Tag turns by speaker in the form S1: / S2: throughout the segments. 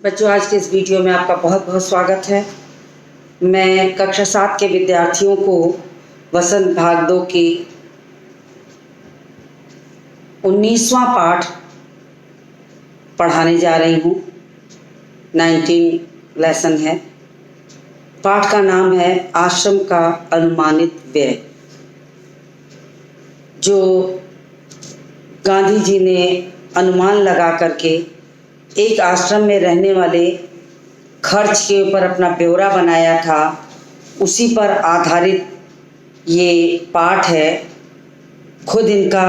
S1: बच्चों, आज के इस वीडियो में आपका बहुत बहुत स्वागत है। मैं कक्षा 7 के विद्यार्थियों को वसंत भाग 2 की 19वां पाठ पढ़ाने जा रही हूँ। 19 लेसन है। पाठ का नाम है आश्रम का अनुमानित व्यय। जो गांधी जी ने अनुमान लगा करके एक आश्रम में रहने वाले खर्च के ऊपर अपना ब्यौरा बनाया था, उसी पर आधारित ये पाठ है। खुद इनका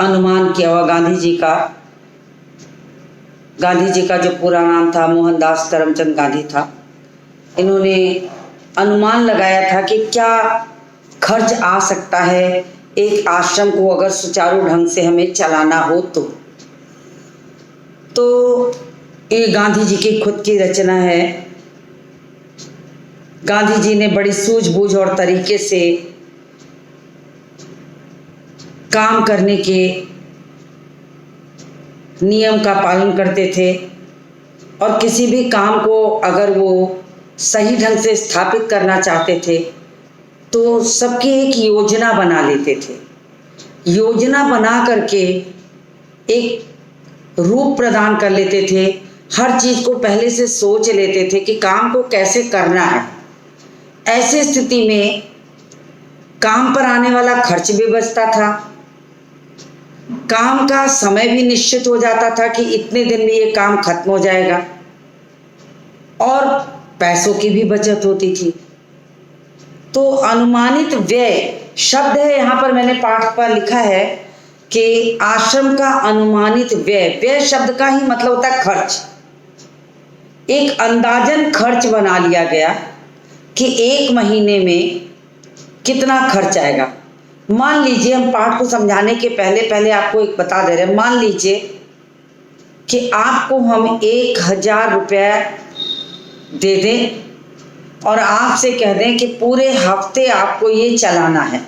S1: अनुमान किया हुआ गांधी जी का जो पूरा नाम था मोहनदास करमचंद गांधी था। इन्होंने अनुमान लगाया था कि क्या खर्च आ सकता है एक आश्रम को अगर सुचारू ढंग से हमें चलाना हो तो ये गांधी जी की खुद की रचना है। गांधी जी ने बड़ी सूझबूझ और तरीके से काम करने के नियम का पालन करते थे और किसी भी काम को अगर वो सही ढंग से स्थापित करना चाहते थे तो सबकी एक योजना बना लेते थे। योजना बना करके एक रूप प्रदान कर लेते थे। हर चीज को पहले से सोच लेते थे कि काम को कैसे करना है। ऐसी स्थिति में काम पर आने वाला खर्च भी बचता था, काम का समय भी निश्चित हो जाता था कि इतने दिन में ये काम खत्म हो जाएगा, और पैसों की भी बचत होती थी। तो अनुमानित व्यय शब्द है, यहाँ पर मैंने पाठ पर लिखा है कि आश्रम का अनुमानित व्यय। व्यय शब्द का ही मतलब होता है खर्च। एक अंदाजन खर्च बना लिया गया कि एक महीने में कितना खर्च आएगा। मान लीजिए, हम पाठ को समझाने के पहले आपको एक बता दे रहे हैं। मान लीजिए कि आपको हम 1000 रुपया दे दें और आपसे कह दें कि पूरे हफ्ते आपको ये चलाना है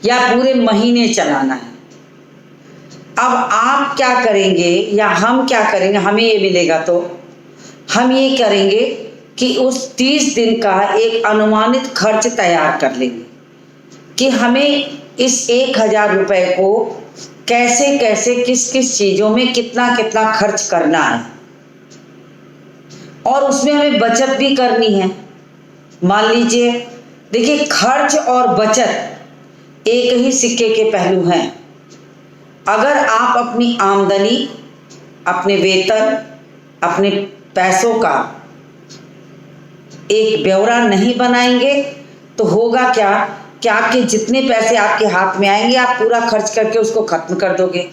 S1: या पूरे महीने चलाना है। अब आप क्या करेंगे या हम क्या करेंगे, हमें ये मिलेगा तो हम ये करेंगे कि उस 30 दिन का एक अनुमानित खर्च तैयार कर लेंगे कि हमें इस 1000 रुपए को कैसे कैसे किस किस चीज़ों में कितना कितना खर्च करना है, और उसमें हमें बचत भी करनी है। मान लीजिए, देखिए, खर्च और बचत एक ही सिक्के के पहलू हैं। अगर आप अपनी आमदनी, अपने वेतन, अपने पैसों का एक ब्यौरा नहीं बनाएंगे तो होगा क्या कि आपके जितने पैसे आपके हाथ में आएंगे आप पूरा खर्च करके उसको खत्म कर दोगे।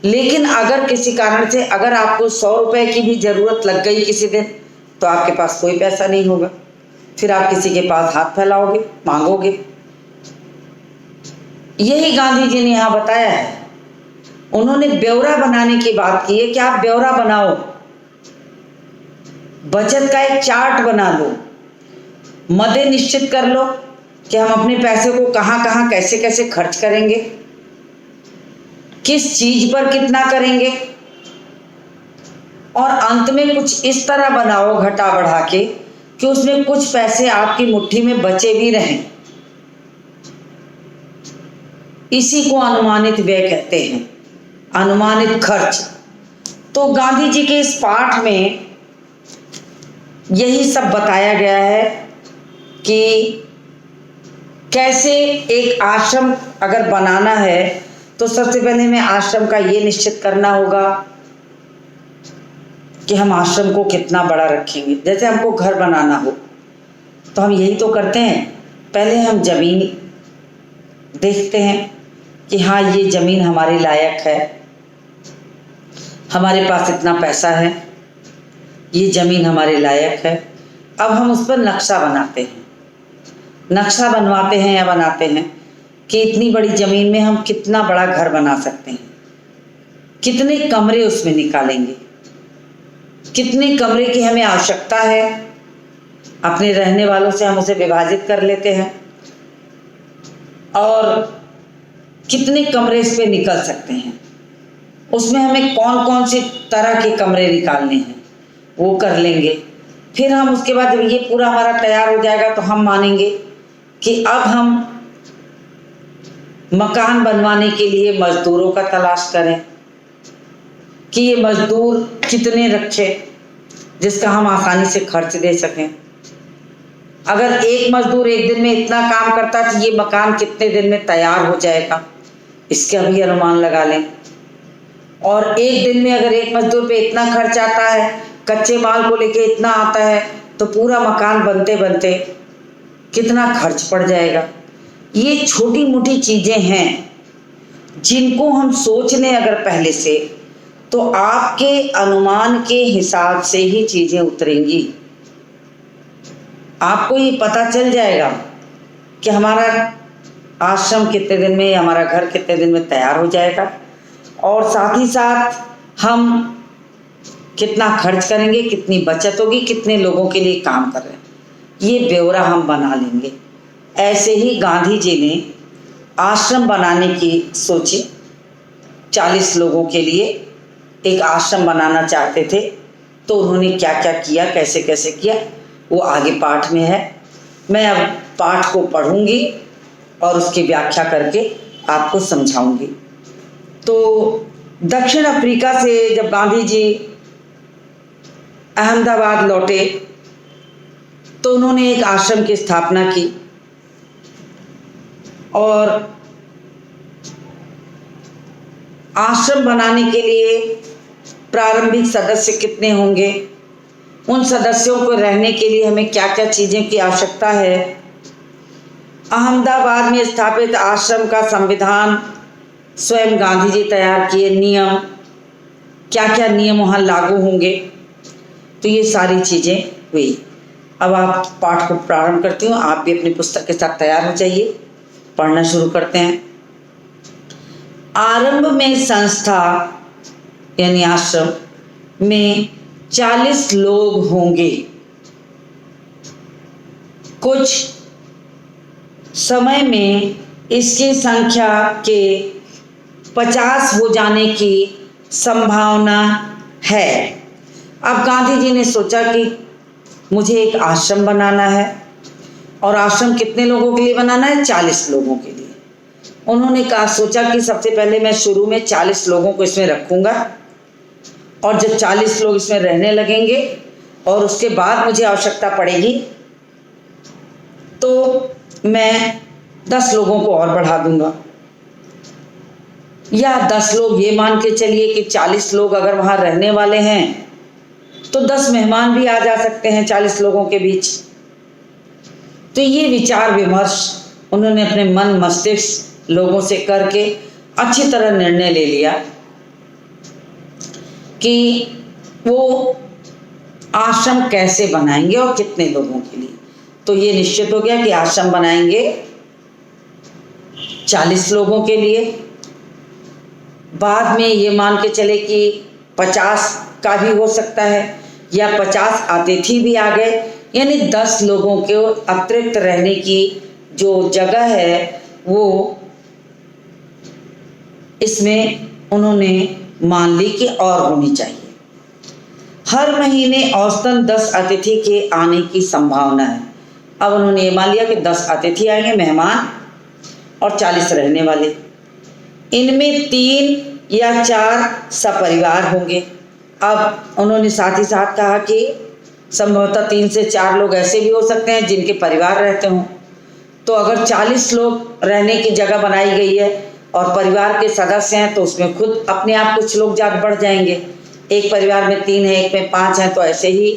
S1: लेकिन अगर किसी कारण से अगर आपको 100 रुपए की भी जरूरत लग गई किसी दिन, तो आपके पास कोई पैसा नहीं होगा। फिर आप किसी के पास हाथ फैलाओगे, मांगोगे। यही गांधी जी ने यहाँ बताया है। उन्होंने ब्यौरा बनाने की बात की है कि आप ब्यौरा बनाओ, बचत का एक चार्ट बना लो, मदे निश्चित कर लो कि हम अपने पैसे को कहाँ कहाँ कैसे कैसे खर्च करेंगे, किस चीज पर कितना करेंगे, और अंत में कुछ इस तरह बनाओ घटा बढ़ा के कि उसमें कुछ पैसे आपकी मुट्ठी में बचे भी रहें। इसी को अनुमानित व्यय कहते हैं, अनुमानित खर्च। तो गांधी जी के इस पाठ में यही सब बताया गया है कि कैसे एक आश्रम अगर बनाना है तो सबसे पहले हमें आश्रम का ये निश्चित करना होगा कि हम आश्रम को कितना बड़ा रखेंगे। जैसे हमको घर बनाना हो तो हम यही तो करते हैं, पहले हम जमीन देखते हैं कि हाँ, ये जमीन हमारे लायक है, हमारे पास इतना पैसा है, ये जमीन हमारे लायक है। अब हम उस पर नक्शा बनाते हैं, नक्शा बनवाते हैं या बनाते हैं कि इतनी बड़ी जमीन में हम कितना बड़ा घर बना सकते हैं, कितने कमरे उसमें निकालेंगे, कितने कमरे की हमें आवश्यकता है। अपने रहने वालों से हम उसे विभाजित कर लेते हैं और कितने कमरे इस पे निकल सकते हैं, उसमें हमें कौन कौन से तरह के कमरे निकालने हैं, वो कर लेंगे। फिर हम उसके बाद जब ये पूरा हमारा तैयार हो जाएगा तो हम मानेंगे कि अब हम मकान बनवाने के लिए मजदूरों का तलाश करें कि ये मजदूर कितने रखे जिसका हम आसानी से खर्च दे सकें। अगर एक मजदूर एक दिन में इतना काम करता है तो ये मकान कितने दिन में तैयार हो जाएगा, इसका भी अनुमान लगा लें। और एक दिन में अगर एक मजदूर पे इतना खर्च आता है, कच्चे माल को लेके इतना आता है, तो पूरा मकान बनते बनते कितना खर्च पड़ जाएगा। ये छोटी मोटी चीज़ें हैं जिनको हम सोच लें अगर पहले से, तो आपके अनुमान के हिसाब से ही चीज़ें उतरेंगी। आपको ये पता चल जाएगा कि हमारा आश्रम कितने दिन में, हमारा घर कितने दिन में तैयार हो जाएगा, और साथ ही साथ हम कितना खर्च करेंगे, कितनी बचत होगी, कितने लोगों के लिए काम कर रहे हैं, ये ब्यौरा हम बना लेंगे। ऐसे ही गांधी जी ने आश्रम बनाने की सोची। 40 लोगों के लिए एक आश्रम बनाना चाहते थे, तो उन्होंने क्या क्या किया, कैसे कैसे किया, वो आगे पाठ में है। मैं अब पाठ को पढ़ूंगी और उसकी व्याख्या करके आपको समझाऊंगी। तो दक्षिण अफ्रीका से जब गांधी जी अहमदाबाद लौटे तो उन्होंने एक आश्रम की स्थापना की, और आश्रम बनाने के लिए प्रारंभिक सदस्य कितने होंगे, उन सदस्यों को रहने के लिए हमें क्या क्या चीज़ें की आवश्यकता है, अहमदाबाद में स्थापित आश्रम का संविधान स्वयं गांधी जी तैयार किए, नियम क्या क्या नियम वहाँ लागू होंगे, तो ये सारी चीज़ें हुई। अब आप पाठ को प्रारंभ करती हूँ, आप भी अपनी पुस्तक के साथ तैयार हो जाइए, पढ़ना शुरू करते हैं। आरंभ में संस्था यानी आश्रम में 40 लोग होंगे। कुछ समय में इसकी संख्या के 50 हो जाने की संभावना है। अब गांधी जी ने सोचा कि मुझे एक आश्रम बनाना है, और आश्रम कितने लोगों के लिए बनाना है, 40 लोगों के लिए। उन्होंने कहा, सोचा कि सबसे पहले मैं शुरू में 40 लोगों को इसमें रखूंगा, और जब 40 लोग इसमें रहने लगेंगे और उसके बाद मुझे आवश्यकता पड़ेगी तो मैं 10 लोगों को और बढ़ा दूंगा। या 10 लोग, ये मान के चलिए कि 40 लोग अगर वहाँ रहने वाले हैं तो 10 मेहमान भी आ जा सकते हैं 40 लोगों के बीच। तो ये विचार विमर्श उन्होंने अपने मन मस्तिष्क लोगों से करके अच्छी तरह निर्णय ले लिया कि वो आश्रम कैसे बनाएंगे और कितने लोगों के लिए। तो ये निश्चित हो गया कि आश्रम बनाएंगे 40 लोगों के लिए। बाद में ये मान के चले कि 50 का भी हो सकता है, या 50 अतिथि भी आ गए, यानी 10 लोगों के अतिरिक्त रहने की जो जगह है वो इसमें उन्होंने मान ली कि और होनी चाहिए। हर महीने औसतन 10 अतिथि के आने की संभावना है। अब उन्होंने ये मान लिया कि 10 अतिथि आएंगे, मेहमान, और 40 रहने वाले। इनमें 3 या 4 सपरिवार होंगे। अब उन्होंने साथ ही साथ कहा कि संभवतः 3 से 4 लोग ऐसे भी हो सकते हैं जिनके परिवार रहते हों। तो अगर 40 लोग रहने की जगह बनाई गई है और परिवार के सदस्य हैं तो उसमें खुद अपने आप कुछ लोग ज़्यादा बढ़ जाएंगे। एक परिवार में 3 है, एक में 5 हैं, तो ऐसे ही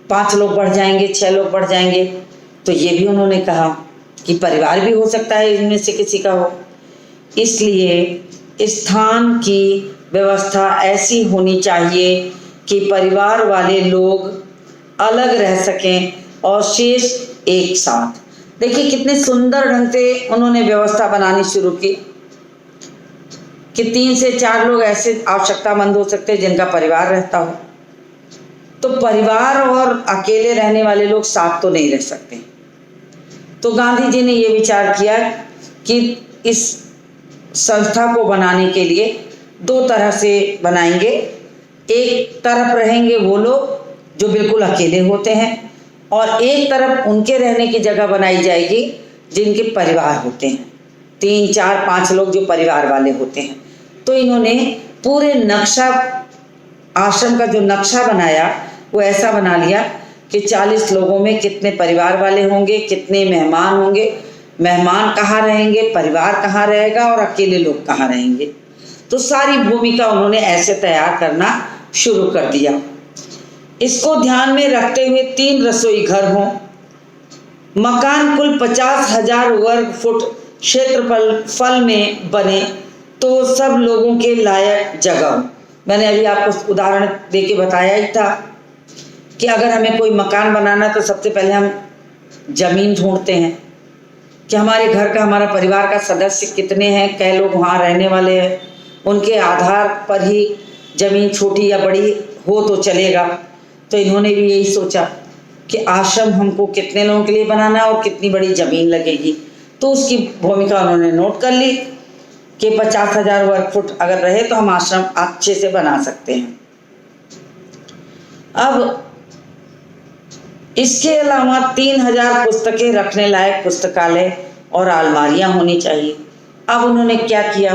S1: 5 लोग बढ़ जाएंगे, 6 लोग बढ़ जाएंगे। तो ये भी उन्होंने कहा कि परिवार भी हो सकता है इनमें से किसी का हो। इसलिए स्थान की व्यवस्था ऐसी होनी चाहिए कि परिवार वाले लोग अलग रह सकें और शेष एक साथ। देखिए कितने सुंदर ढंग से उन्होंने व्यवस्था बनानी शुरू की कि 3 से 4 लोग ऐसे आवश्यकतामंद हो सकते हैं जिनका परिवार रहता हो। तो परिवार और अकेले रहने वाले लोग साथ तो नहीं रह सकते। तो गांधी जी ने ये विचार किया कि इस संस्था को बनाने के लिए 2 तरह से बनाएंगे। एक तरफ रहेंगे वो लोग जो बिल्कुल अकेले होते हैं, और एक तरफ उनके रहने की जगह बनाई जाएगी जिनके परिवार होते हैं, 3, 4, 5 लोग जो परिवार वाले होते हैं। तो इन्होंने पूरे नक्शा, आश्रम का जो नक्शा बनाया वो ऐसा बना लिया कि 40 लोगों में कितने परिवार वाले होंगे, कितने मेहमान होंगे, मेहमान कहाँ रहेंगे, परिवार कहाँ रहेगा और अकेले लोग कहाँ रहेंगे। तो सारी भूमिका उन्होंने ऐसे तैयार करना शुरू कर दिया। इसको ध्यान में रखते हुए 3 रसोई घर हों, मकान कुल 50,000 वर्ग फुट क्षेत्रफल में बने तो सब लोगों के लायक जगह हो। मैंने अभी आपको उदाहरण देके बताया ही था कि अगर हमें कोई मकान बनाना तो सबसे पहले हम जमीन ढूंढते हैं कि हमारे घर का, हमारा परिवार का सदस्य कितने हैं, कै लोग वहाँ रहने वाले हैं, उनके आधार पर ही जमीन छोटी या बड़ी हो तो चलेगा। तो इन्होंने भी यही सोचा कि आश्रम हमको कितने लोगों के लिए बनाना है और कितनी बड़ी ज़मीन लगेगी। तो उसकी भूमिका उन्होंने नोट कर ली कि 50,000 वर्ग फुट अगर रहे तो हम आश्रम अच्छे से बना सकते हैं। अब इसके अलावा 3,000 पुस्तकें रखने लायक पुस्तकालय और अलमारियां होनी चाहिए। अब उन्होंने क्या किया,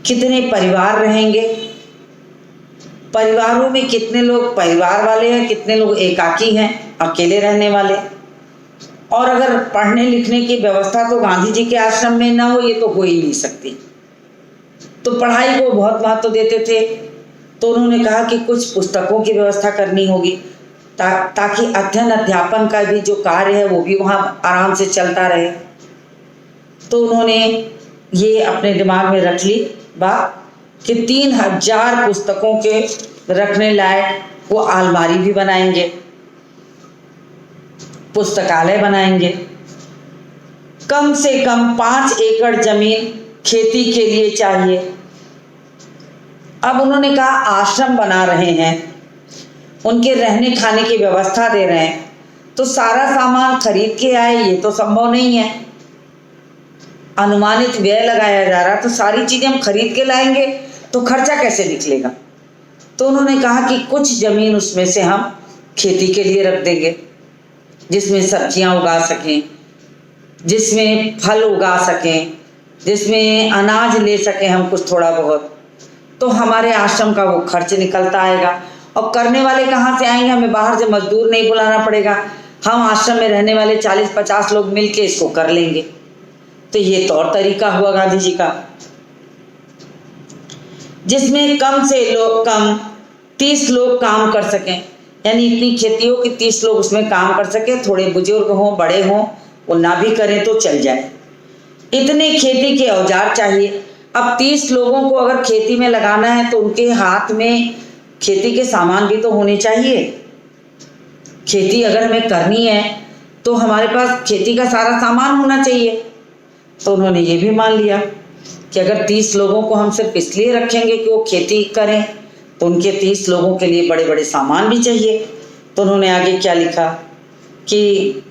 S1: कितने परिवार रहेंगे, परिवारों में कितने लोग परिवार वाले हैं, कितने लोग एकाकी हैं, अकेले रहने वाले, और अगर पढ़ने लिखने की व्यवस्था तो गांधी जी के आश्रम में ना हो, ये तो हो ही नहीं सकती। तो पढ़ाई को बहुत महत्व देते थे। तो उन्होंने कहा कि कुछ पुस्तकों की व्यवस्था करनी होगी ताकि अध्ययन अध्यापन का भी जो कार्य है वो भी वहाँ आराम से चलता रहे। तो उन्होंने ये अपने दिमाग में रख ली बात कि 3,000 पुस्तकों के रखने लायक वो अलमारी भी बनाएंगे, पुस्तकालय बनाएंगे। कम से कम 5 एकड़ जमीन खेती के लिए चाहिए। अब उन्होंने कहा आश्रम बना रहे हैं, उनके रहने खाने की व्यवस्था दे रहे हैं, तो सारा सामान खरीद के आए ये तो संभव नहीं है। अनुमानित व्यय लगाया जा रहा, तो सारी चीजें हम खरीद के लाएंगे तो खर्चा कैसे निकलेगा। तो उन्होंने कहा कि कुछ जमीन उसमें से हम खेती के लिए रख देंगे, जिसमें सब्जियां उगा सकें, जिसमें फल उगा सकें, जिसमें अनाज ले सकें हम कुछ थोड़ा बहुत। तो हमारे आश्रम का वो खर्च निकलता आएगा। और करने वाले कहाँ से आएंगे, हमें बाहर से मजदूर नहीं बुलाना पड़ेगा, हम आश्रम में रहने वाले 40-50 लोग मिलके इसको कर लेंगे। तो ये तौर तरीका हुआ गांधी जी का, जिसमें कम से कम 30 लोग काम कर सकें, यानी इतनी खेती हो कि 30 लोग उसमें काम कर सकें। थोड़े बुजुर्ग हों, बड़े हों, वो ना भी करें तो चल जाए। इतने खेती के औजार चाहिए। अब 30 लोगों को अगर खेती में लगाना है तो उनके हाथ में खेती के सामान भी तो होने चाहिए। खेती अगर हमें करनी है तो हमारे पास खेती का सारा सामान होना चाहिए। तो उन्होंने ये भी मान लिया कि अगर 30 लोगों को हम सिर्फ इसलिए रखेंगे कि वो खेती करें, तो उनके 30 लोगों के लिए बड़े बड़े सामान भी चाहिए। तो उन्होंने आगे क्या लिखा कि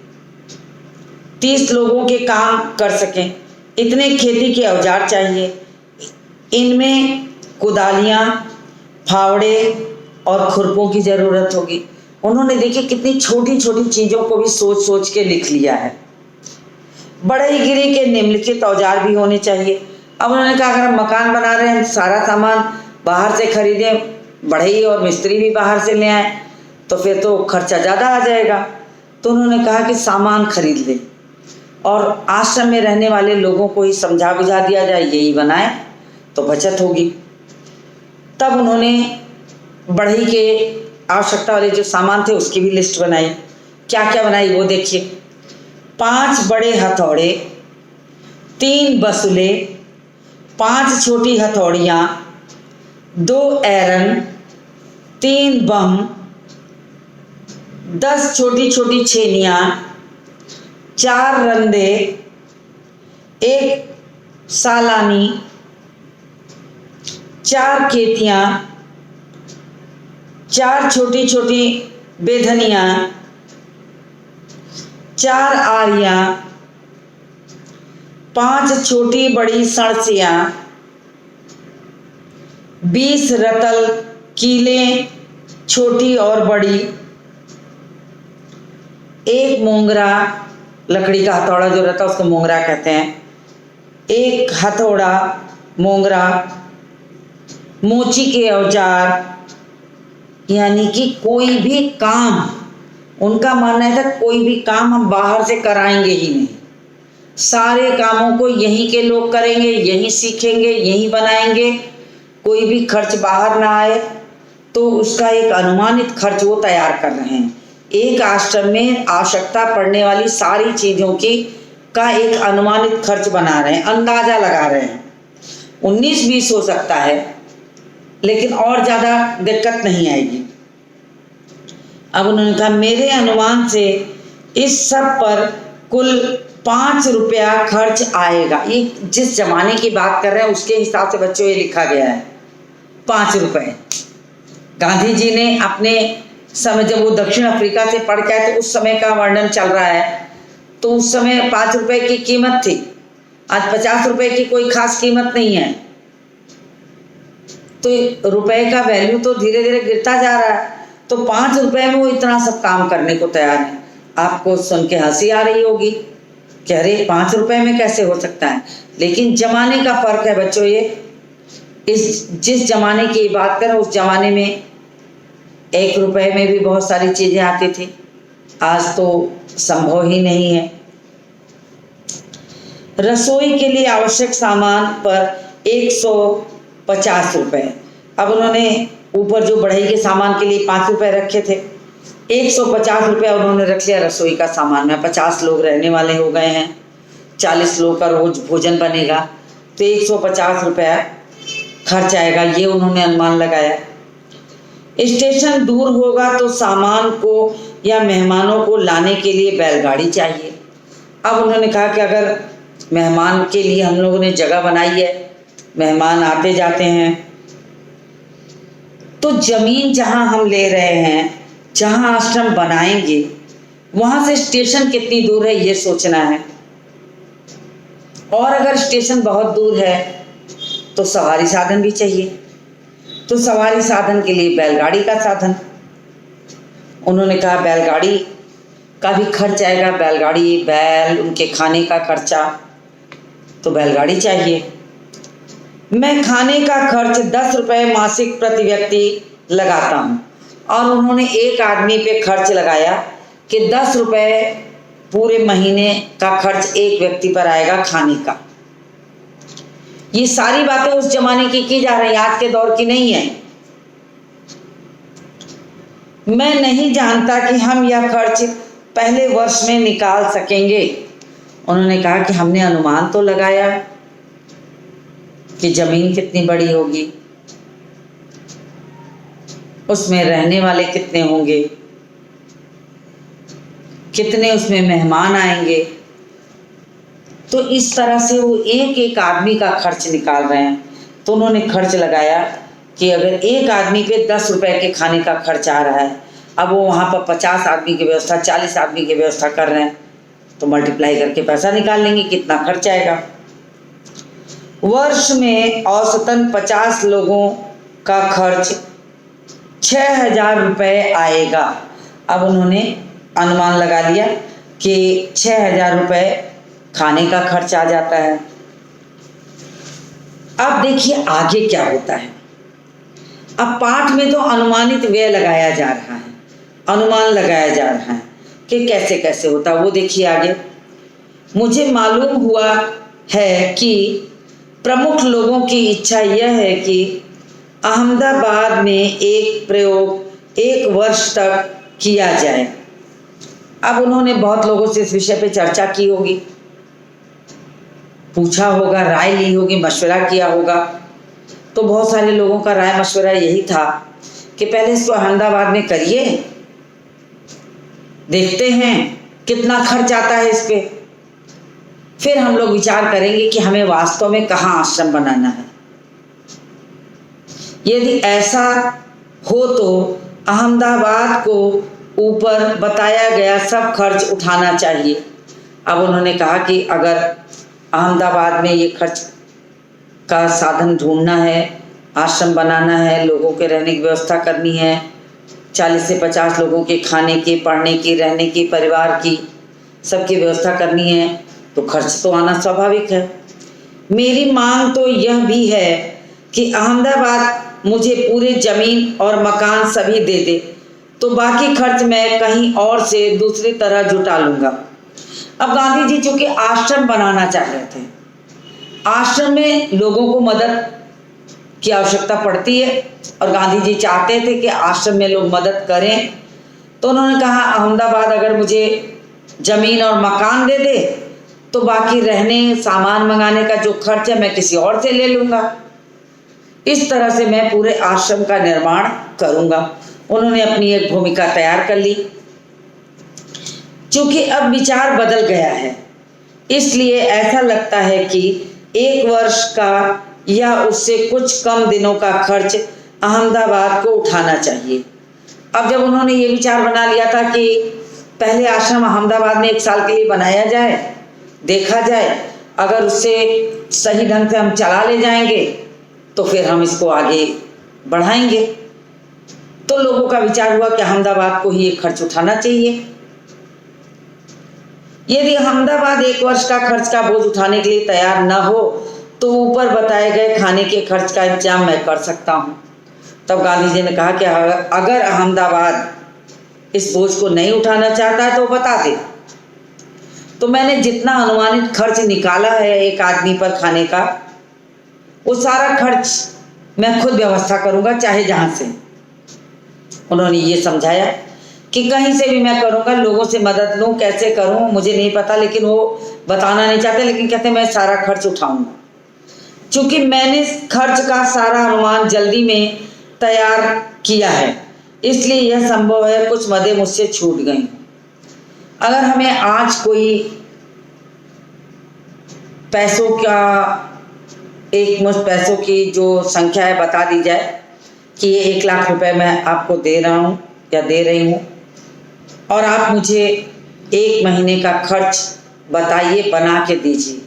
S1: 30 लोगों के काम कर सकें, इतने खेती के औजार चाहिए। इनमें कुदालियाँ, फावड़े और खुरपों की ज़रूरत होगी। उन्होंने देखिए कितनी छोटी छोटी चीज़ों को भी सोच सोच के लिख लिया है। बढ़ईगिरी के निम्नलिखित औजार भी होने चाहिए। अब उन्होंने कहा अगर हम मकान बना रहे हैं, सारा सामान बाहर से खरीदें, बढ़ई और मिस्त्री भी बाहर से ले आए, तो फिर तो खर्चा ज़्यादा आ जाएगा। तो उन्होंने कहा कि सामान खरीद लें और आश्रम में रहने वाले लोगों को ही समझा बुझा दिया जाए, यही बनाए तो बचत होगी। तब उन्होंने बढ़ई के आवश्यकता वाले जो सामान थे उसकी भी लिस्ट बनाई। क्या क्या बनाई वो देखिए। 5 बड़े हथौड़े, 3 बसुले, 5 छोटी हथौड़ियाँ, 2 एरन, 3 बम, 10 छोटी छोटी छेनियाँ, 4 रंदे, 1 सालानी, 4 केतियाँ, 4 छोटी छोटी बेधनियाँ, 4 आरियाँ, 5 छोटी बड़ी सड़सियाँ, 20 रतल कीलें छोटी और बड़ी, 1 मोंगरा, लकड़ी का हथौड़ा जो रहता है उसको मोंगरा कहते हैं, 1 हथौड़ा मोंगरा, मोची के औजार, यानी कि कोई भी काम, उनका मानना था कोई भी काम हम बाहर से कराएंगे ही नहीं, सारे कामों को यहीं के लोग करेंगे, यहीं सीखेंगे, यहीं बनाएंगे, कोई भी खर्च बाहर ना आए। तो उसका एक अनुमानित खर्च वो तैयार कर रहे हैं। एक आश्रम में आवश्यकता पड़ने वाली सारी चीज़ों की का एक अनुमानित खर्च बना रहे हैं, अंदाजा लगा रहे हैं। 19-20 हो सकता है, लेकिन और ज़्यादा दिक्कत नहीं आएगी। अब उन्होंने कहा मेरे अनुमान से इस सब पर कुल 5 रुपया खर्च आएगा। ये जिस जमाने की बात कर रहे हैं उसके हिसाब से बच्चों ये लिखा गया है 5 रुपए। गांधी जी ने अपने समय जब वो दक्षिण अफ्रीका से पढ़ के आए तो उस समय का वर्णन चल रहा है, तो उस समय 5 रुपए की कीमत थी। आज 50 रुपए की कोई खास कीमत नहीं है। तो रुपए का वैल्यू तो धीरे धीरे गिरता जा रहा है, तो 5 रुपए में वो इतना सब काम करने को तैयार है। आपको सुन के हंसी आ रही होगी कि अरे 5 रुपए में कैसे हो सकता है, लेकिन जमाने का फर्क है बच्चों। ये इस जिस जमाने की बात करें उस जमाने में 1 रुपए में भी बहुत सारी चीजें आती थी, आज तो संभव ही नहीं है। रसोई के लिए आवश्यक सामान पर 150 रुपए। अब उन्होंने ऊपर जो बढ़ई के सामान के लिए 5 रुपए रखे थे, 150 रुपया उन्होंने रख लिया रसोई का सामान में। 50 लोग रहने वाले हो गए हैं, 40 लोग का रोज भोजन बनेगा, तो 150 रुपया खर्च आएगा, ये उन्होंने अनुमान लगाया। स्टेशन दूर होगा तो सामान को या मेहमानों को लाने के लिए बैलगाड़ी चाहिए। अब उन्होंने कहा कि अगर मेहमान के लिए हम लोगों ने जगह बनाई है, मेहमान आते जाते हैं, तो जमीन जहां हम ले रहे हैं, जहां आश्रम बनाएंगे, वहां से स्टेशन कितनी दूर है ये सोचना है। और अगर स्टेशन बहुत दूर है तो सवारी साधन भी चाहिए, तो सवारी साधन के लिए बैलगाड़ी का साधन। उन्होंने कहा बैलगाड़ी का भी खर्च आएगा, बैलगाड़ी, बैल, उनके खाने का खर्चा, तो बैलगाड़ी चाहिए। मैं खाने का खर्च 10 रुपए मासिक प्रति व्यक्ति लगाता हूँ। और उन्होंने एक आदमी पे खर्च लगाया कि 10 रुपए पूरे महीने का खर्च एक व्यक्ति पर आएगा खाने का। ये सारी बातें उस जमाने की जा रही, आज के दौर की नहीं है। मैं नहीं जानता कि हम यह खर्च पहले वर्ष में निकाल सकेंगे। उन्होंने कहा कि हमने अनुमान तो लगाया कि जमीन कितनी बड़ी होगी, उसमें रहने वाले कितने होंगे, कितने उसमें मेहमान आएंगे, तो इस तरह से वो एक एक आदमी का खर्च निकाल रहे हैं। तो उन्होंने खर्च लगाया कि अगर एक आदमी पे 10 रुपए के खाने का खर्च आ रहा है, अब वो वहाँ पर 50 आदमी की व्यवस्था, 40 आदमी की व्यवस्था कर रहे हैं, तो मल्टीप्लाई करके पैसा निकाल लेंगे कितना खर्च आएगा। वर्ष में औसतन 50 लोगों का खर्च 6,000 रुपये आएगा। अब उन्होंने अनुमान लगा लिया कि 6,000 रुपये खाने का खर्च आ जाता है। अब देखिए आगे क्या होता है। अब पाठ में तो अनुमानित व्यय लगाया जा रहा है, अनुमान लगाया जा रहा है कि कैसे कैसे होता है। वो देखिए आगे, मुझे मालूम हुआ है कि प्रमुख लोगों की इच्छा यह है कि अहमदाबाद में एक प्रयोग 1 वर्ष तक किया जाए। अब उन्होंने बहुत लोगों से इस विषय पे चर्चा की होगी, पूछा होगा, राय ली होगी, मशवरा किया होगा। तो बहुत सारे लोगों का राय मशवरा यही था कि पहले इसको अहमदाबाद में करिए, देखते हैं कितना खर्च आता है इस पे, फिर हम लोग विचार करेंगे कि हमें वास्तव में कहाँ आश्रम बनाना है। यदि ऐसा हो तो अहमदाबाद को ऊपर बताया गया सब खर्च उठाना चाहिए। अब उन्होंने कहा कि अगर अहमदाबाद में ये खर्च का साधन ढूंढना है, आश्रम बनाना है, लोगों के रहने की व्यवस्था करनी है, 40 से 50 लोगों के खाने की, पढ़ने की, रहने की, परिवार की, सबकी व्यवस्था करनी है, तो खर्च तो आना स्वाभाविक है। मेरी मांग तो यह भी है कि अहमदाबाद मुझे पूरे ज़मीन और मकान सभी दे दे, तो बाकी खर्च मैं कहीं और से दूसरी तरह जुटा लूँगा। अब गांधी जी चूँकि आश्रम बनाना चाह रहे थे, आश्रम में लोगों को मदद की आवश्यकता पड़ती है और गांधी जी चाहते थे कि आश्रम में लोग मदद करें, तो उन्होंने कहा अहमदाबाद अगर मुझे ज़मीन और मकान दे दे तो बाकी रहने, सामान मंगाने का जो खर्च है मैं किसी और से ले लूँगा। इस तरह से मैं पूरे आश्रम का निर्माण करूँगा। उन्होंने अपनी एक भूमिका तैयार कर ली। चूँकि अब विचार बदल गया है, इसलिए ऐसा लगता है कि 1 वर्ष का या उससे कुछ कम दिनों का खर्च अहमदाबाद को उठाना चाहिए। अब जब उन्होंने ये विचार बना लिया था कि पहले आश्रम अहमदाबाद में 1 साल के लिए बनाया जाए, देखा जाए, अगर उससे सही ढंग से हम चला ले जाएंगे तो फिर हम इसको आगे बढ़ाएंगे, तो लोगों का विचार हुआ कि अहमदाबाद को ही ये खर्च उठाना चाहिए। यदि अहमदाबाद 1 वर्ष का खर्च का बोझ उठाने के लिए तैयार न हो तो ऊपर बताए गए खाने के खर्च का इंतजाम मैं कर सकता हूँ। तब गांधी जी ने कहा कि अगर अहमदाबाद इस बोझ को नहीं उठाना चाहता है तो बता दे, तो मैंने जितना अनुमानित खर्च निकाला है एक आदमी पर खाने का, वो सारा खर्च मैं खुद व्यवस्था करूँगा, चाहे जहाँ से। उन्होंने ये समझाया कि कहीं से भी मैं करूँगा, लोगों से मदद लूँ, कैसे करूँ मुझे नहीं पता, लेकिन वो बताना नहीं चाहते, लेकिन कहते मैं सारा खर्च उठाऊँगा। चूँकि मैंने खर्च का सारा अनुमान जल्दी में तैयार किया है, इसलिए यह संभव है कुछ मदें मुझसे छूट गई। अगर हमें आज कोई पैसों का एक मुश्त पैसों की जो संख्या है बता दी जाए कि ये 1 लाख रुपए मैं आपको दे रहा हूँ या दे रही हूँ और आप मुझे 1 महीने का खर्च बताइए, बना के दीजिए,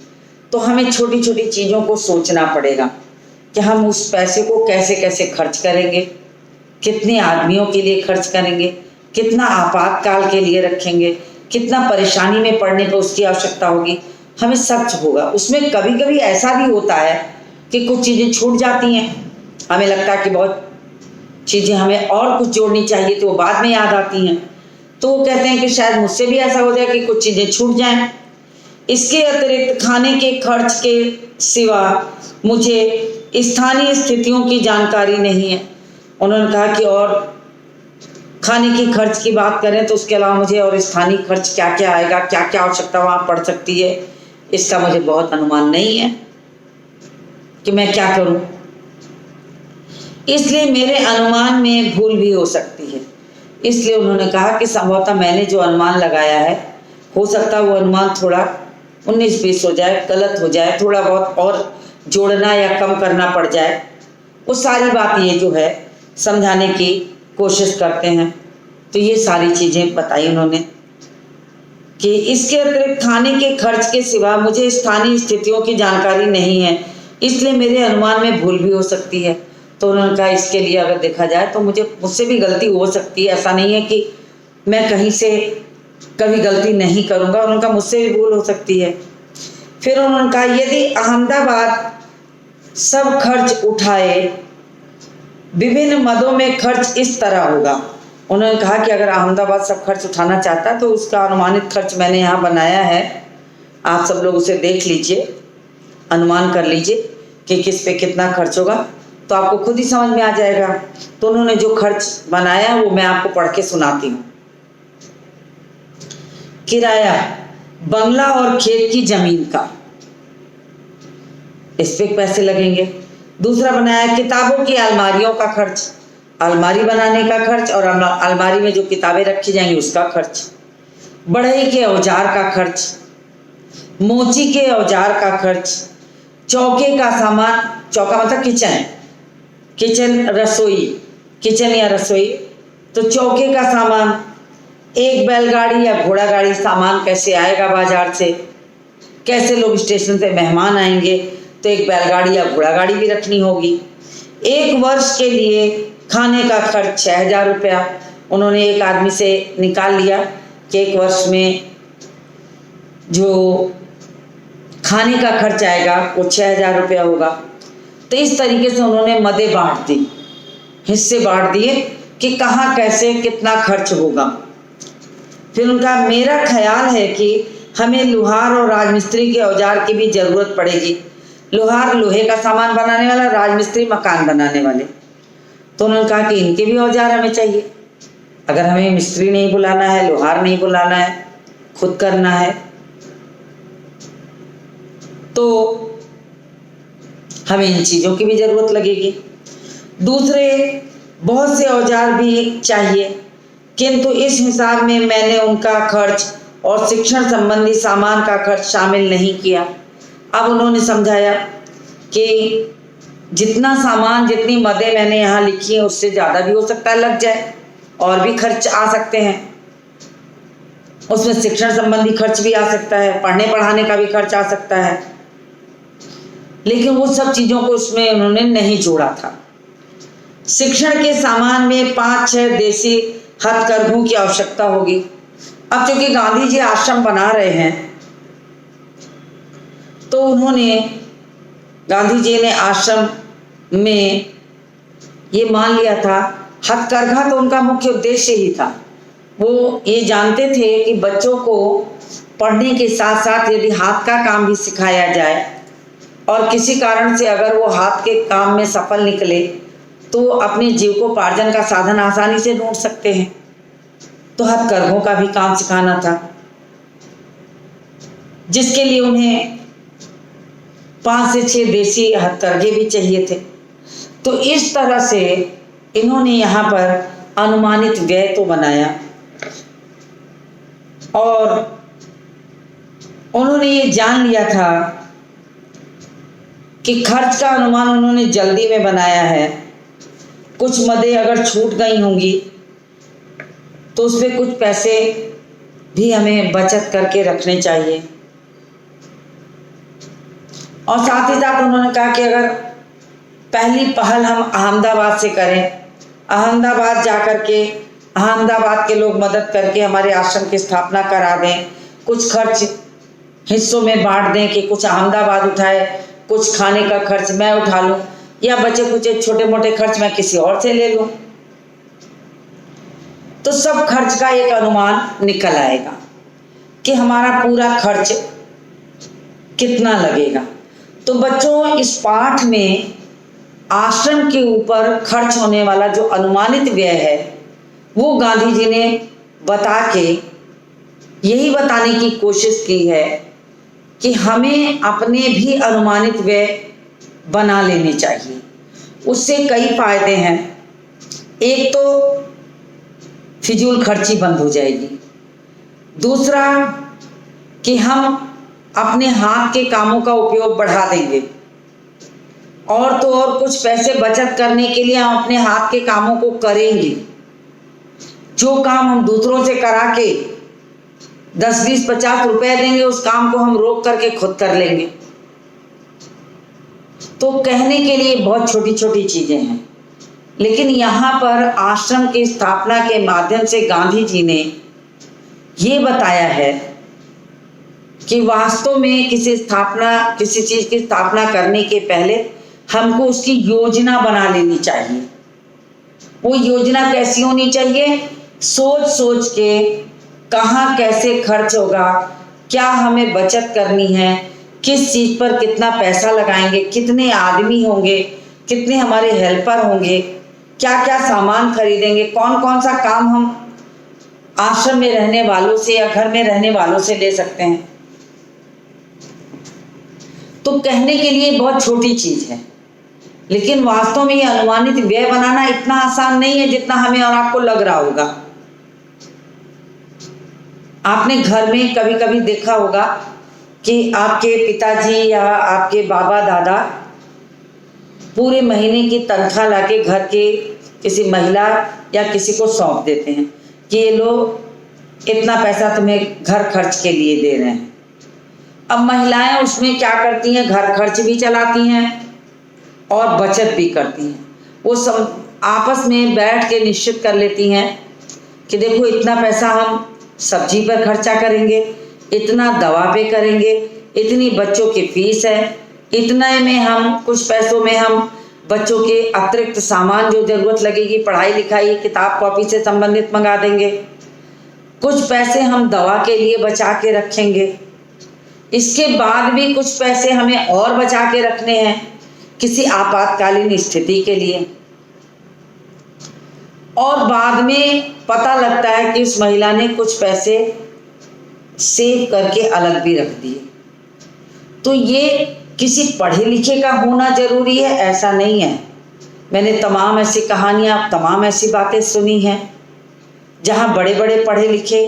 S1: तो हमें छोटी छोटी चीज़ों को सोचना पड़ेगा कि हम उस पैसे को कैसे कैसे खर्च करेंगे, कितने आदमियों के लिए खर्च करेंगे, कितना आपातकाल के लिए रखेंगे, कितना परेशानी में पड़ने पर उसकी आवश्यकता होगी, हमें सच होगा। उसमें कभी कभी ऐसा भी होता है कि कुछ चीज़ें छूट जाती हैं, हमें लगता है कि बहुत चीज़ें हमें और कुछ जोड़नी चाहिए तो वो बाद में याद आती हैं, तो वो कहते हैं कि शायद मुझसे भी ऐसा हो जाए कि कुछ चीज़ें छूट जाएं। इसके अतिरिक्त खाने के खर्च के सिवा मुझे स्थानीय स्थितियों की जानकारी नहीं है। उन्होंने कहा कि और खाने की खर्च की बात करें तो उसके अलावा मुझे और स्थानीय खर्च क्या क्या आएगा, क्या क्या आवश्यकता वहाँ पड़ सकती है, इसका मुझे बहुत अनुमान नहीं है कि मैं क्या करूँ, इसलिए मेरे अनुमान में भूल भी हो सकती है। इसलिए उन्होंने कहा कि संभवतः मैंने जो अनुमान लगाया है, हो सकता है वो अनुमान थोड़ा 19-20 हो जाए, गलत हो जाए, थोड़ा बहुत और जोड़ना या कम करना पड़ जाए। वो सारी बात ये जो है समझाने की कोशिश करते हैं। तो ये सारी चीज़ें बताई उन्होंने कि इसके अतिरिक्त खाने के खर्च के सिवा मुझे स्थानीय स्थितियों की जानकारी नहीं है, इसलिए मेरे अनुमान में भूल भी हो सकती है। तो उन्होंने कहा इसके लिए अगर देखा जाए तो मुझसे भी गलती हो सकती है, ऐसा नहीं है कि मैं कहीं से कभी गलती नहीं करूँगा। उन्होंने कहा मुझसे भी भूल हो सकती है। फिर उन्होंने कहा यदि अहमदाबाद सब खर्च उठाए, विभिन्न मदों में खर्च इस तरह होगा। उन्होंने कहा कि अगर अहमदाबाद सब खर्च उठाना चाहता तो उसका अनुमानित खर्च मैंने यहाँ बनाया है, आप सब लोग उसे देख लीजिए, अनुमान कर लीजिए कि किस पे कितना खर्च होगा, तो आपको खुद ही समझ में आ जाएगा। तो उन्होंने जो खर्च बनाया वो मैं आपको पढ़ के सुनाती हूँ। किराया, बंगला और खेत की जमीन का, इस पे पैसे लगेंगे। दूसरा बनाया किताबों की अलमारियों का खर्च, अलमारी बनाने का खर्च और अलमारी में जो किताबें रखी जाएंगी उसका खर्च। बढ़ई के औजार का खर्च, मोची के औजार का खर्च, चौके का सामान, चौका मतलब किचन रसोई, किचन या रसोई, तो चौके का सामान, एक बैलगाड़ी या घोड़ा गाड़ी सामान कैसे आएगा बाजार से, कैसे लोग स्टेशन से मेहमान आएंगे तो एक बैलगाड़ी या घोड़ा गाड़ी भी रखनी होगी। एक वर्ष के लिए खाने का खर्च 6,000 रुपया उन्होंने एक आदमी से निकाल लिया कि एक वर्ष में जो खाने का खर्च आएगा वो 6,000 रुपया होगा। तो इस तरीके से उन्होंने मदें बांट दी, हिस्से बांट दिए कि कहाँ कैसे कितना खर्च होगा। फिर उनका मेरा ख्याल है कि हमें लोहार और राजमिस्त्री के औजार की भी ज़रूरत पड़ेगी। लोहार लोहे का सामान बनाने वाला, राजमिस्त्री मकान बनाने वाले। तो उन्होंने कहा कि इनके भी औजार हमें चाहिए। अगर हमें मिस्त्री नहीं बुलाना है, लोहार नहीं बुलाना है, खुद करना है, तो हमें इन चीज़ों की भी ज़रूरत लगेगी। दूसरे बहुत से औजार भी चाहिए, किंतु इस हिसाब में मैंने उनका खर्च और शिक्षण संबंधी सामान का खर्च शामिल नहीं किया। अब उन्होंने समझाया कि जितना सामान, जितनी मदें मैंने यहाँ लिखी हैं उससे ज़्यादा भी हो सकता है लग जाए, और भी खर्च आ सकते हैं। उसमें शिक्षण संबंधी खर्च भी आ सकता है, पढ़ने पढ़ाने का भी खर्च आ सकता है, लेकिन वो सब चीज़ों को उसमें उन्होंने नहीं जोड़ा था। शिक्षण के सामान में 5-6 देसी हथकरघों की आवश्यकता होगी। अब चूंकि गांधी जी आश्रम बना रहे हैं, तो गांधी जी ने आश्रम में ये मान लिया था, हथकरघा तो उनका मुख्य उद्देश्य ही था। वो ये जानते थे कि बच्चों को पढ़ने के साथ साथ यदि हाथ का काम भी सिखाया जाए और किसी कारण से अगर वो हाथ के काम में सफल निकले तो अपने जीविकोपार्जन का साधन आसानी से ढूंढ सकते हैं। तो हथकरघों का भी काम सिखाना था, जिसके लिए उन्हें 5 से 6 देसी हथकरघे भी चाहिए थे। तो इस तरह से इन्होंने यहाँ पर अनुमानित व्यय तो बनाया, और उन्होंने ये जान लिया था कि खर्च का अनुमान उन्होंने जल्दी में बनाया है। कुछ मदें अगर छूट गई होंगी तो उसमें कुछ पैसे भी हमें बचत करके रखने चाहिए। और साथ ही साथ उन्होंने कहा कि अगर पहली पहल हम अहमदाबाद से करें, अहमदाबाद जाकर के अहमदाबाद के लोग मदद करके हमारे आश्रम की स्थापना करा दें, कुछ खर्च हिस्सों में बांट दें कि कुछ अहमदाबाद उठाए, कुछ खाने का खर्च मैं उठा लूं, या बचे कुछ छोटे मोटे खर्च मैं किसी और से ले लूं। तो सब खर्च का एक अनुमान निकल आएगा कि हमारा पूरा खर्च कितना लगेगा। तो बच्चों, इस पाठ में आश्रम के ऊपर खर्च होने वाला जो अनुमानित व्यय है वो गांधी जी ने बता के यही बताने की कोशिश की है कि हमें अपने भी अनुमानित व्यय बना लेने चाहिए। उससे कई फायदे हैं। एक तो फिजूल खर्ची बंद हो जाएगी, दूसरा कि हम अपने हाथ के कामों का उपयोग बढ़ा देंगे, और तो और कुछ पैसे बचत करने के लिए हम अपने हाथ के कामों को करेंगे। जो काम हम दूसरों से करा के 10, 20, 50 रुपए देंगे, उस काम को हम रोक करके खुद कर लेंगे। तो कहने के लिए बहुत छोटी छोटी चीजें हैं, लेकिन यहाँ पर आश्रम की स्थापना के माध्यम से गांधी जी ने ये बताया है कि वास्तव में किसी चीज की स्थापना करने के पहले हमको उसकी योजना बना लेनी चाहिए। वो योजना कैसी होनी चाहिए? सोच सोच के कहाँ कैसे खर्च होगा, क्या हमें बचत करनी है, किस चीज पर कितना पैसा लगाएंगे, कितने आदमी होंगे, कितने हमारे हेल्पर होंगे, क्या क्या सामान खरीदेंगे, कौन कौन सा काम हम आश्रम में रहने वालों से या घर में रहने वालों से ले सकते हैं। तो कहने के लिए बहुत छोटी चीज है, लेकिन वास्तव में ये अनुमानित व्यय बनाना इतना आसान नहीं है जितना हमें और आपको लग रहा होगा। आपने घर में कभी कभी देखा होगा कि आपके पिताजी या आपके बाबा दादा पूरे महीने की तनख्वाह लाके घर के किसी महिला या किसी को सौंप देते हैं कि ये लोग इतना पैसा तुम्हें घर खर्च के लिए दे रहे हैं। अब महिलाएं उसमें क्या करती हैं? घर खर्च भी चलाती हैं और बचत भी करती हैं। वो आपस में बैठ के निश्चित कर लेती हैं कि देखो इतना पैसा हम सब्जी पर खर्चा करेंगे, इतना दवा पे करेंगे, इतनी बच्चों की फीस है, इतने में हम कुछ पैसों में हम बच्चों के अतिरिक्त सामान जो ज़रूरत लगेगी, पढ़ाई लिखाई, किताब कॉपी से संबंधित मंगा देंगे, कुछ पैसे हम दवा के लिए बचा के रखेंगे, इसके बाद भी कुछ पैसे हमें और बचा के रखने हैं किसी आपातकालीन स्थिति के लिए। और बाद में पता लगता है कि उस महिला ने कुछ पैसे सेव करके अलग भी रख दिए। तो ये किसी पढ़े लिखे का होना जरूरी है ऐसा नहीं है। मैंने तमाम ऐसी कहानियाँ, तमाम ऐसी बातें सुनी हैं जहाँ बड़े बड़े पढ़े लिखे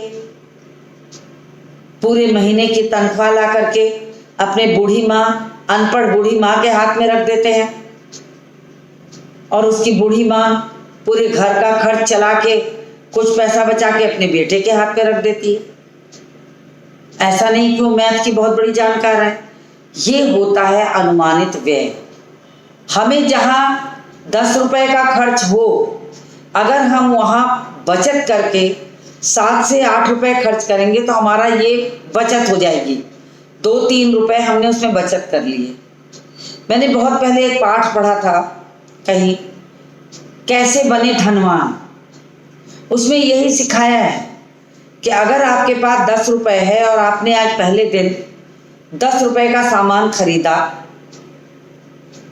S1: पूरे महीने की तनख्वाह ला करके अपने बूढ़ी माँ, अनपढ़ बूढ़ी माँ के हाथ में रख देते हैं और उसकी बूढ़ी माँ पूरे घर का खर्च चला के कुछ पैसा बचा के अपने बेटे के हाथ में रख देती है। ऐसा नहीं कि वो मैथ की बहुत बड़ी जानकार है, ये होता है अनुमानित व्यय। हमें जहाँ 10 रुपए का खर्च हो, अगर हम वहाँ बचत करके 7 से 8 रुपए खर्च करेंगे तो हमारा ये बचत हो जाएगी, 2-3 रुपए हमने उसमें बचत कर लिए। मैंने बहुत पहले एक पाठ पढ़ा था कहीं, कैसे बने धनवान। उसमें यही सिखाया है कि अगर आपके पास 10 रुपए है और आपने आज पहले दिन 10 रुपए का सामान खरीदा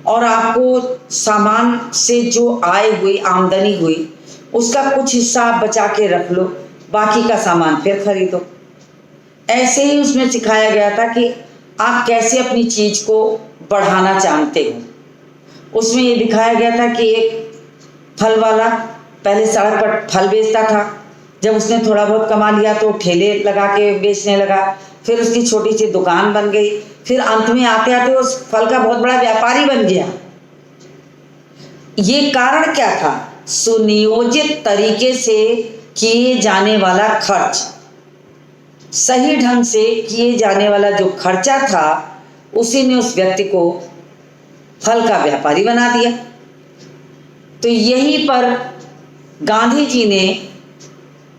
S1: और आपको सामान से जो आय हुई, आमदनी हुई, उसका कुछ हिस्सा आप बचा के रख लो, बाकी का सामान फिर खरीदो। ऐसे ही उसमें सिखाया गया था कि आप कैसे अपनी चीज़ को बढ़ाना चाहते हो। उसमें ये दिखाया गया था कि एक फल वाला पहले सड़क पर फल बेचता था, जब उसने थोड़ा बहुत कमा लिया तो ठेले लगा के बेचने लगा, फिर उसकी छोटी सी दुकान बन गई, फिर अंत में आते आते उस फल का बहुत बड़ा व्यापारी बन गया। ये कारण क्या था? सुनियोजित तरीके से किए जाने वाला खर्च, सही ढंग से किए जाने वाला जो खर्चा था, उसी ने उस व्यक्ति को फल का व्यापारी बना दिया। तो यहीं पर गांधी जी ने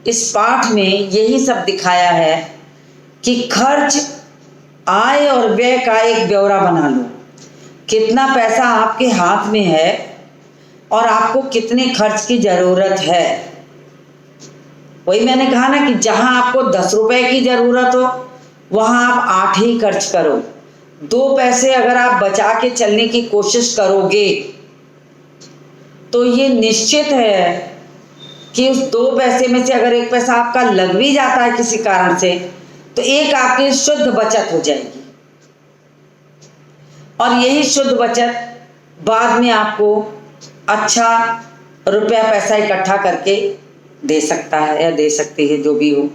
S1: इस पाठ में यही सब दिखाया है कि खर्च, आय और व्यय का एक ब्यौरा बना लो। कितना पैसा आपके हाथ में है और आपको कितने खर्च की ज़रूरत है। वही मैंने कहा ना कि जहां आपको 10 रुपए की ज़रूरत हो वहां आप 8 ही खर्च करो। 2 पैसे अगर आप बचा के चलने की कोशिश करोगे तो ये निश्चित है कि उस 2 पैसे में से अगर 1 पैसा आपका लग भी जाता है किसी कारण से, तो एक आपकी शुद्ध बचत हो जाएगी। और यही शुद्ध बचत बाद में आपको अच्छा रुपया पैसा इकट्ठा करके दे सकता है या दे सकती है, जो भी हो।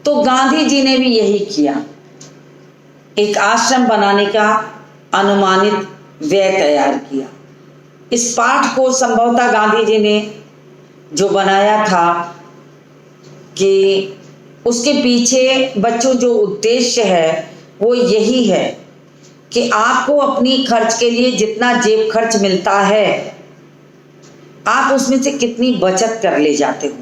S1: तो गांधी जी ने भी यही किया, एक आश्रम बनाने का अनुमानित व्यय तैयार किया। इस पाठ को संभवतः गांधी जी ने जो बनाया था कि उसके पीछे बच्चों जो उद्देश्य है वो यही है कि आपको अपनी खर्च के लिए जितना जेब खर्च मिलता है, आप उसमें से कितनी बचत कर ले जाते हो,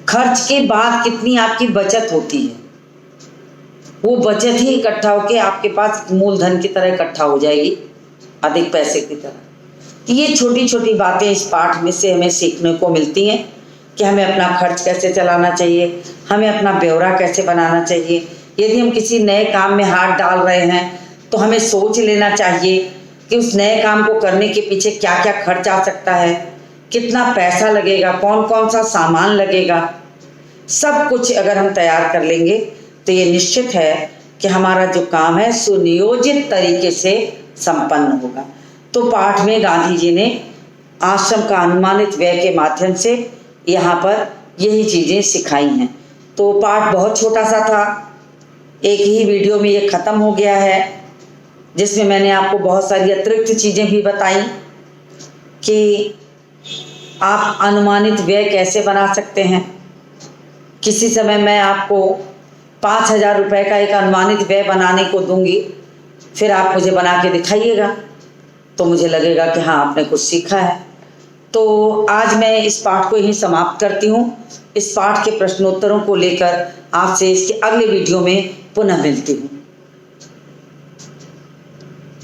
S1: खर्च के बाद कितनी आपकी बचत होती है, वो बचत ही इकट्ठा होकर आपके पास मूलधन की तरह इकट्ठा हो जाएगी, अधिक पैसे की तरह। ये छोटी छोटी बातें इस पाठ में से हमें सीखने को मिलती हैं कि हमें अपना खर्च कैसे चलाना चाहिए, हमें अपना ब्यौरा कैसे बनाना चाहिए। यदि हम किसी नए काम में हाथ डाल रहे हैं तो हमें सोच लेना चाहिए कि उस नए काम को करने के पीछे क्या क्या खर्च आ सकता है, कितना पैसा लगेगा, कौन कौन सा सामान लगेगा। सब कुछ अगर हम तैयार कर लेंगे तो ये निश्चित है कि हमारा जो काम है सुनियोजित तरीके से संपन्न होगा। तो पाठ में गांधी जी ने आश्रम का अनुमानित व्यय के माध्यम से यहाँ पर यही चीज़ें सिखाई हैं। तो पाठ बहुत छोटा सा था, एक ही वीडियो में ये ख़त्म हो गया है, जिसमें मैंने आपको बहुत सारी अतिरिक्त चीज़ें भी बताई कि आप अनुमानित व्यय कैसे बना सकते हैं। किसी समय मैं आपको 5,000 रुपये का एक अनुमानित व्यय बनाने को दूंगी, फिर आप मुझे बना के दिखाइएगा, तो मुझे लगेगा कि हाँ आपने कुछ सीखा है। तो आज मैं इस पाठ को यहीं समाप्त करती हूँ। इस पाठ के प्रश्नोत्तरों को लेकर आपसे इसके अगले वीडियो में पुनः मिलती हूँ।